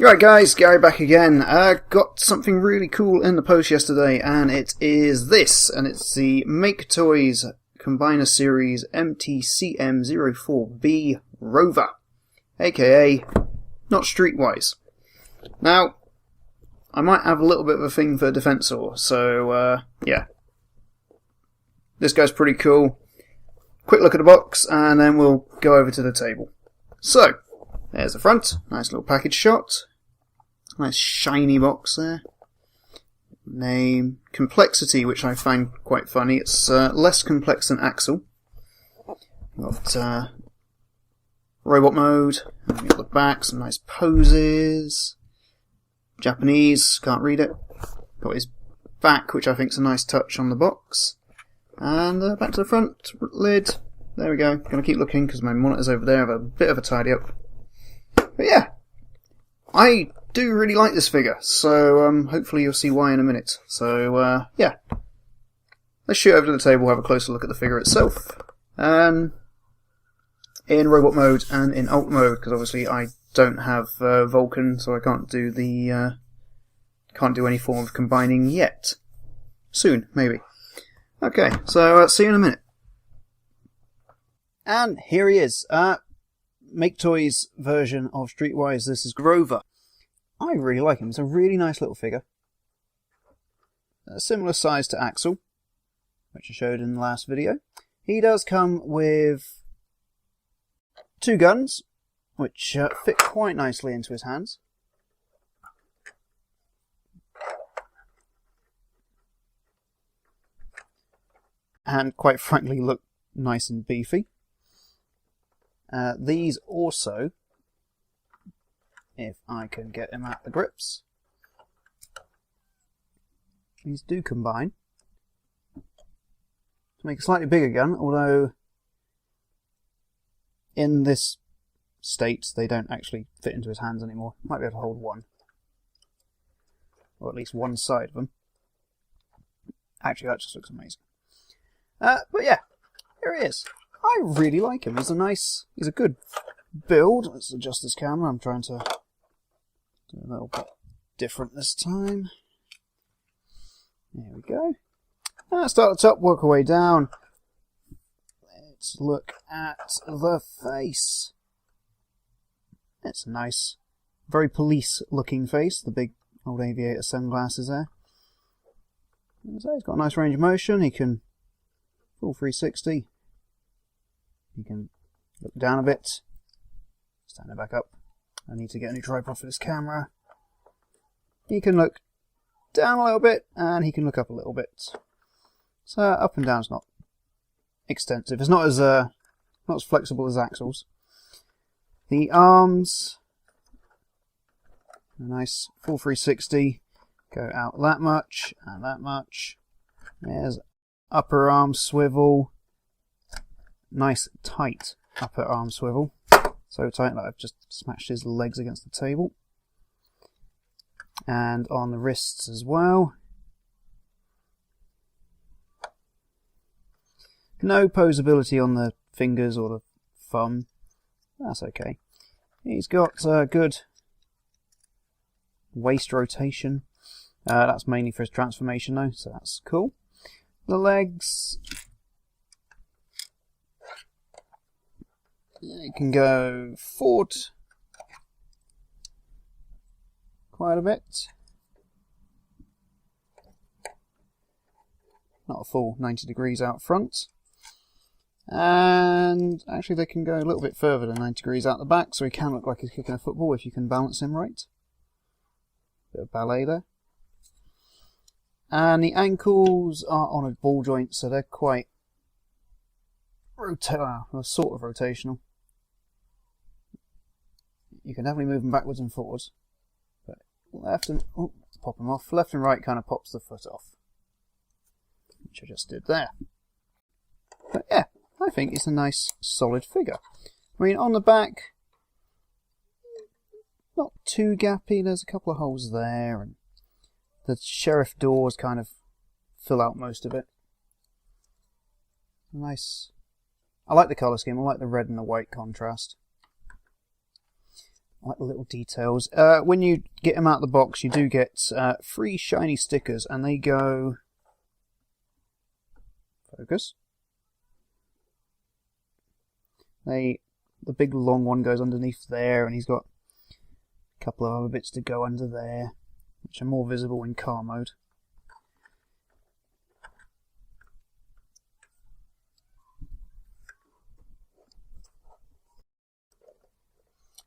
Right guys, Gary back again. Got something really cool in the post yesterday, and it is this, and it's the Maketoys Combiner Series MTCM-04B Rover, aka not Streetwise. Now, I might have a little bit of a thing for Defensor, so yeah. This guy's pretty cool. Quick look at the box, and then we'll go over to the table. So, there's the front, nice little package shot. Nice shiny box there. Name, complexity, which I find quite funny. It's less complex than Axle. Got robot mode. And we got the back, some nice poses. Japanese, can't read it. Got his back, which I think is a nice touch on the box. And back to the front lid. There we go. Gonna keep looking because my monitor's over there. I have a bit of a tidy up. But yeah, I do really like this figure, so hopefully you'll see why in a minute. So yeah, let's shoot over to the table, have a closer look at the figure itself, in robot mode and in alt mode, because obviously I don't have Vulcan, so I can't do any form of combining yet. Soon, maybe. Okay, so see you in a minute. And here he is. Maketoys version of Streetwise. This is Rover. I really like him. It's a really nice little figure. A similar size to Axle, which I showed in the last video. He does come with two guns, which fit quite nicely into his hands. And quite frankly look nice and beefy. These also, if I can get him at the grips, these do combine to make a slightly bigger gun, although in this state they don't actually fit into his hands anymore. Might be able to hold one, or at least one side of them. Actually, that just looks amazing. But yeah, here he is. I really like him. He's a good build. Let's adjust this camera. I'm trying to do a little bit different this time. There we go. Start at the top, work our way down. Let's look at the face. It's a nice, very police-looking face. The big old aviator sunglasses there. So he's got a nice range of motion. He can full 360. You can look down a bit, stand it back up. I need to get a new tripod for this camera. He can look down a little bit, and he can look up a little bit. So up and down's not extensive. It's not as flexible as Axle's. The arms, a nice full 360. Go out that much and that much. There's upper arm swivel. Nice tight upper arm swivel, so tight that I've just smashed his legs against the table, and on the wrists as well. No posability on the fingers or the thumb. That's okay. He's got good waist rotation. That's mainly for his transformation though, so that's cool. The legs, you can go forward quite a bit. Not a full 90 degrees out front. And actually they can go a little bit further than 90 degrees out the back, so he can look like he's kicking a football if you can balance him right. Bit of ballet there. And the ankles are on a ball joint, so they're quite sort of rotational. You can definitely move them backwards and forwards, but left and pop them off. Left and right kind of pops the foot off, which I just did there. But yeah, I think it's a nice solid figure. I mean, on the back, not too gappy. There's a couple of holes there, and the sheriff doors kind of fill out most of it. Nice. I like the colour scheme. I like the red and the white contrast. I like the little details. When you get them out of the box, you do get 3 shiny stickers, and they go... Focus. The big long one goes underneath there, and he's got a couple of other bits to go under there, which are more visible in car mode.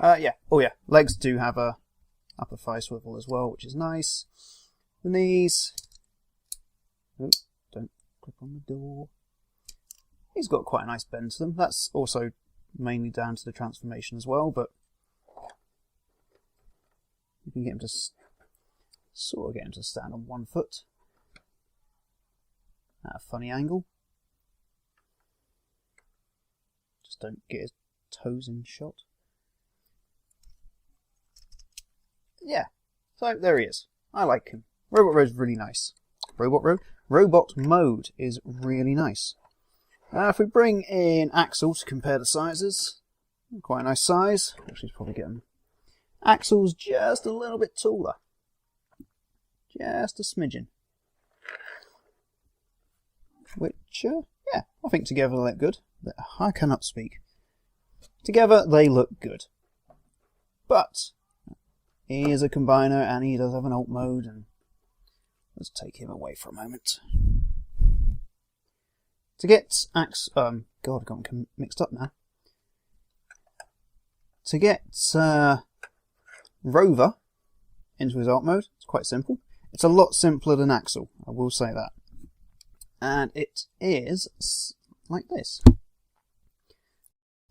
Yeah. Oh yeah, legs do have a upper thigh swivel as well, which is nice. The knees. Oh, don't click on the door. He's got quite a nice bend to them. That's also mainly down to the transformation as well, but you can get him to sort of get him to stand on one foot at a funny angle. Just don't get his toes in shot. Yeah, so there he is. I like him. Robot Road's really nice. Robot Mode is really nice. If we bring in Axel to compare the sizes, quite a nice size. Actually, probably get him. Axel's just a little bit taller. Just a smidgen. Which, yeah, I think together they look good. I cannot speak. Together they look good. But he is a combiner, and he does have an alt mode, and let's take him away for a moment. To get God, I've got them mixed up now. To get Rover into his alt mode, it's quite simple. It's a lot simpler than Axel, I will say that. And it is like this.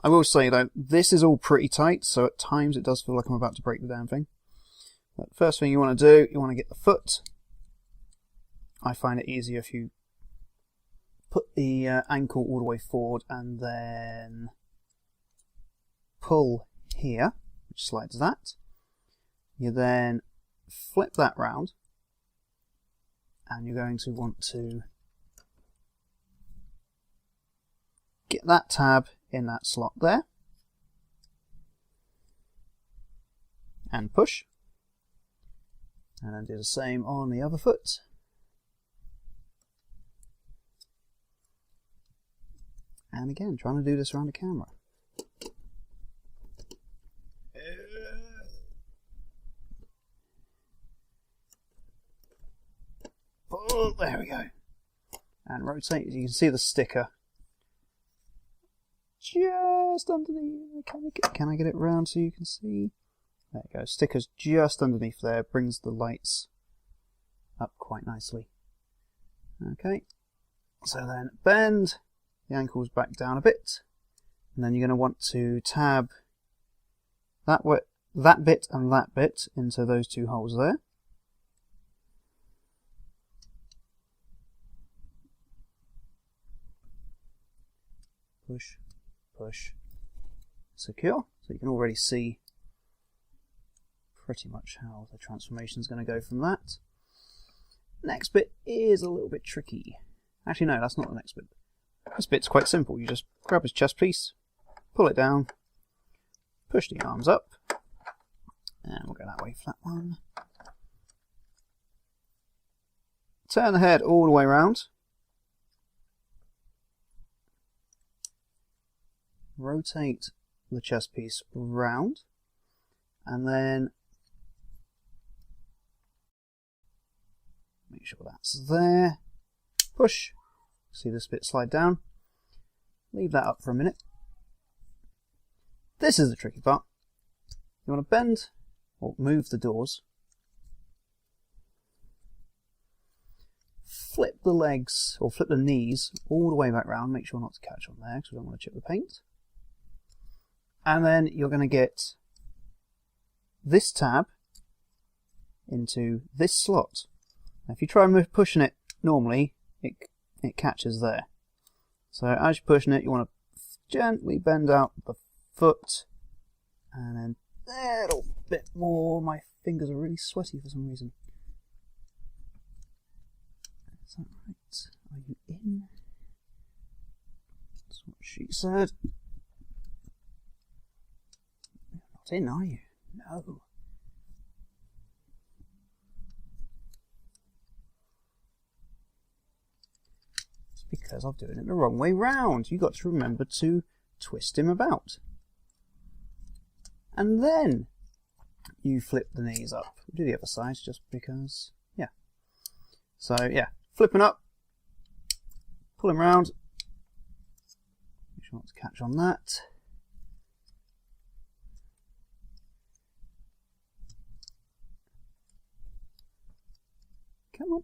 I will say though, this is all pretty tight, so at times it does feel like I'm about to break the damn thing. But first thing you want to do, you want to get the foot. I find it easier if you put the ankle all the way forward and then pull here, which slides that. You then flip that round, and you're going to want to get that tab in that slot there, and push. And then do the same on the other foot. And again, trying to do this around the camera. Oh, there we go. And rotate. You can see the sticker just underneath. Can I get it round so you can see? There you go. Sticker's just underneath there. Brings the lights up quite nicely. Okay. So then bend the ankles back down a bit, and then you're going to want to tab that bit and that bit into those two holes there. Push, push, secure. So you can already see pretty much how the transformation is going to go from that. Next bit is a little bit tricky. Actually, no, that's not the next bit. This bit's quite simple. You just grab his chest piece, pull it down, push the arms up, and we'll go that way for that one. Turn the head all the way around. Rotate the chest piece round, and then make sure that's there. Push. See this bit slide down. Leave that up for a minute. This is the tricky part. You want to bend or move the doors. Flip the legs or flip the knees all the way back round. Make sure not to catch on there because we don't want to chip the paint. And then you're going to get this tab into this slot. Now, if you try pushing it normally, it catches there. So as you're pushing it, you want to gently bend out the foot, and then a little bit more. My fingers are really sweaty for some reason. Is that right? Are you in? That's what she said. You're not in, are you? no. It's because I'm doing it the wrong way round. You've got to remember to twist him about. And then you flip the knees up. Do the other side just because, yeah. So, yeah, flipping up, pull him round. Make sure not to catch on that. Come on.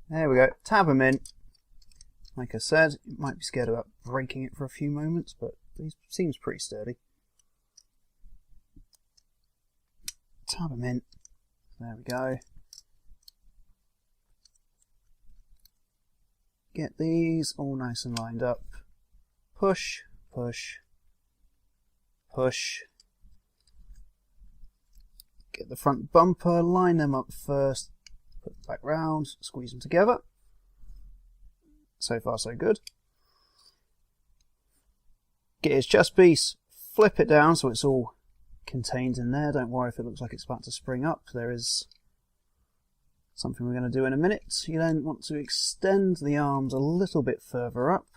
There we go. Tab him in. Like I said, you might be scared about breaking it for a few moments, but he seems pretty sturdy. Tab him in. There we go. Get these all nice and lined up. Push, push, push. Get the front bumper, line them up first, put it back round, squeeze them together. So far so good. Get his chest piece, flip it down so it's all contained in there. Don't worry if it looks like it's about to spring up. There is something we're going to do in a minute. You then want to extend the arms a little bit further up.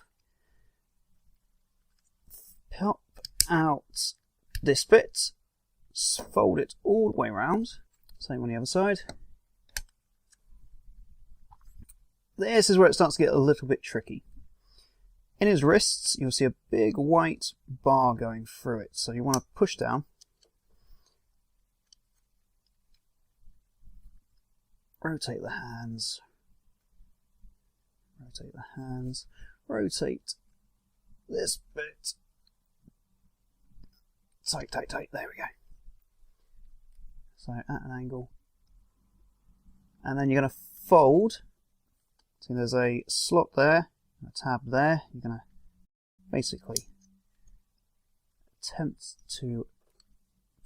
Pop out this bit, fold it all the way around. Same on the other side. This is where it starts to get a little bit tricky. In his wrists, you'll see a big white bar going through it. So you want to push down. Rotate the hands. Rotate the hands. Rotate this bit. Tight, tight, tight. There we go. So at an angle. And then you're going to fold. So there's a slot there, a tab there. You're going to basically attempt to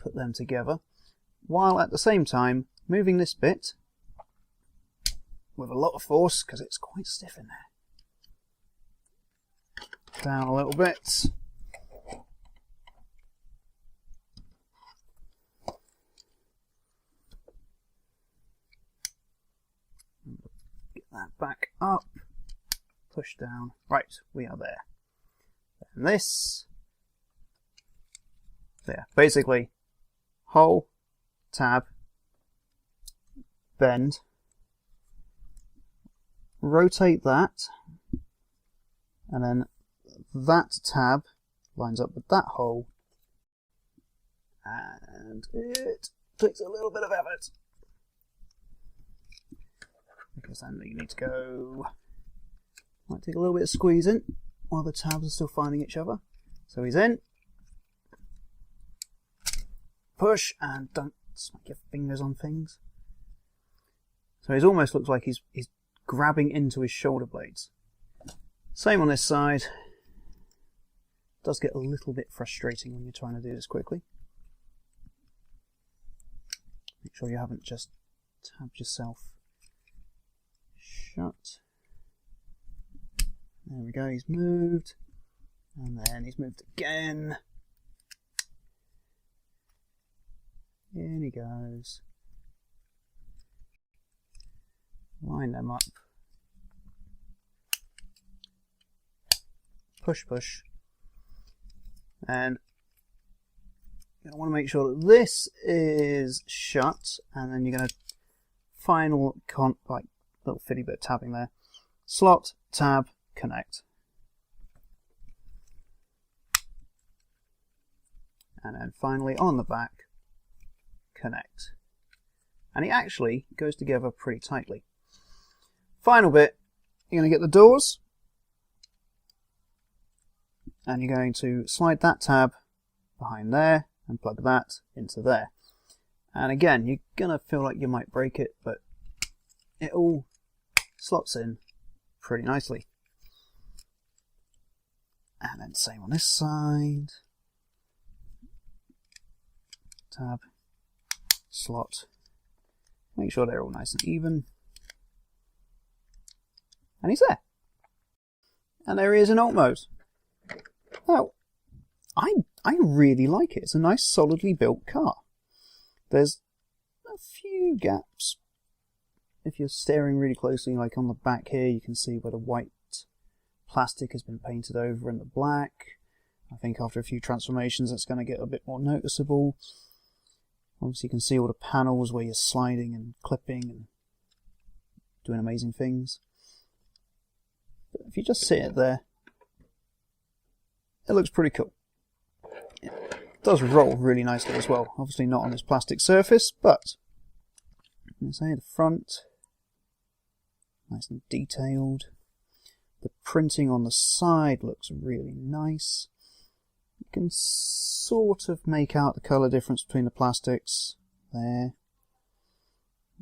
put them together, while at the same time moving this bit with a lot of force because it's quite stiff in there. Down a little bit. That back up, push down. Right, we are there. And this, there. Basically, hole, tab, bend, rotate that, and then that tab lines up with that hole, and it takes a little bit of effort. Because then you need to go, might take a little bit of squeezing while the tabs are still finding each other. So he's in, push, and don't smack your fingers on things. So he almost looks like he's grabbing into his shoulder blades. Same on this side. It does get a little bit frustrating when you're trying to do this quickly. Make sure you haven't just tabbed yourself shut. There we go, he's moved. And then he's moved again. In he goes. Line them up. Push, push. And you want to make sure that this is shut, and then you're going to final little fitty bit of tabbing there. Slot, tab, connect. And then finally on the back, connect. And it actually goes together pretty tightly. Final bit, you're going to get the doors, and you're going to slide that tab behind there and plug that into there. And again, you're going to feel like you might break it, but it all slots in pretty nicely. And then same on this side. Tab, slot. Make sure they're all nice and even. And he's there. And there he is in alt mode. Now, I really like it. It's a nice, solidly built car. There's a few gaps. If you're staring really closely, like on the back here, you can see where the white plastic has been painted over in the black. I think after a few transformations, it's going to get a bit more noticeable. Obviously, you can see all the panels where you're sliding and clipping and doing amazing things. But if you just sit it there, it looks pretty cool. It does roll really nicely as well. Obviously not on this plastic surface, but let's say the front, nice and detailed. The printing on the side looks really nice. You can sort of make out the colour difference between the plastics there.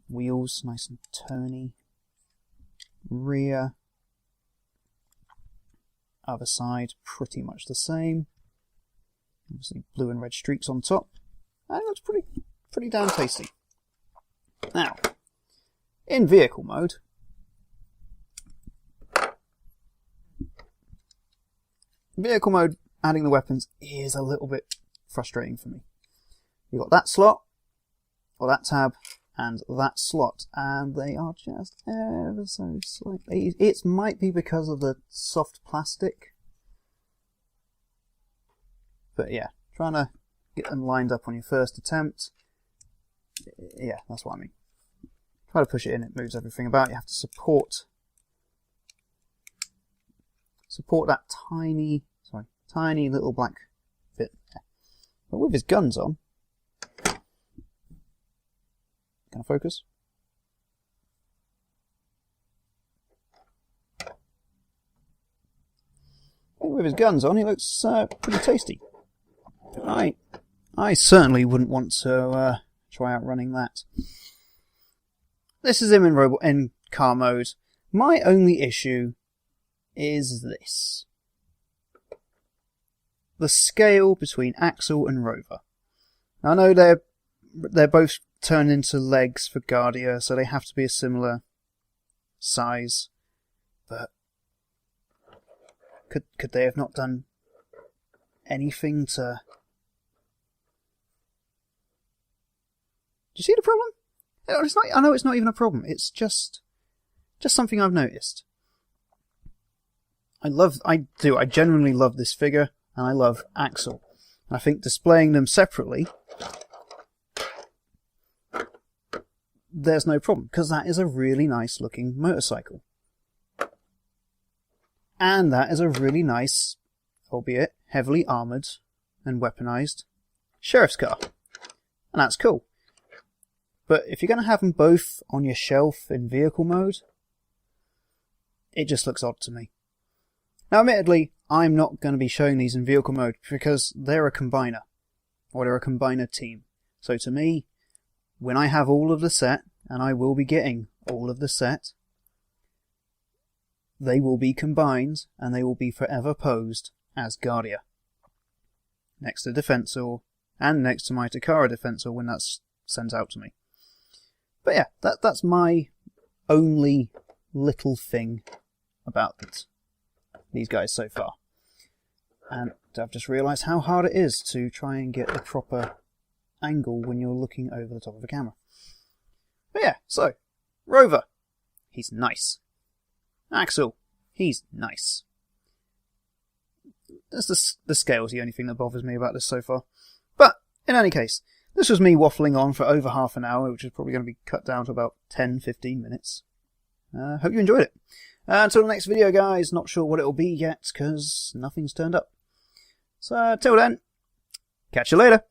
Wheels, nice and turny. Rear, other side, pretty much the same. Obviously blue and red streaks on top. And it looks pretty damn tasty. Now, in vehicle mode, adding the weapons is a little bit frustrating for me. You've got that slot, or that tab, and that slot, and they are just ever so slightly... It might be because of the soft plastic. But yeah, trying to get them lined up on your first attempt. Yeah, that's what I mean. Try to push it in, it moves everything about. You have to support that tiny little black bit there. But with his guns on, can I focus? With his guns on, he looks pretty tasty. I certainly wouldn't want to try out running that. This is him in car mode. My only issue is this. The scale between Axel and Rover. I know they're both turned into legs for Guardia, so they have to be a similar size. But could they have not done anything to... Do you see the problem? I know it's not even a problem. It's just something I've noticed. I genuinely love this figure, and I love Axel. I think displaying them separately, there's no problem, because that is a really nice looking motorcycle. And that is a really nice, albeit heavily armoured and weaponized, sheriff's car. And that's cool. But if you're going to have them both on your shelf in vehicle mode, it just looks odd to me. Now, admittedly, I'm not going to be showing these in vehicle mode because they're a combiner, or they're a combiner team. So to me, when I have all of the set, and I will be getting all of the set, they will be combined, and they will be forever posed as Guardia. Next to Defensor, and next to my Takara Defensor when that's sent out to me. But yeah, that's my only little thing about these guys so far. And I've just realised how hard it is to try and get the proper angle when you're looking over the top of the camera. But yeah, so, Rover, he's nice. Axel, he's nice. The scale's the only thing that bothers me about this so far. But, in any case, this was me waffling on for over half an hour, which is probably going to be cut down to about 10-15 minutes. Hope you enjoyed it. Until the next video, guys, not sure what it'll be yet, because nothing's turned up. So, till then, catch you later.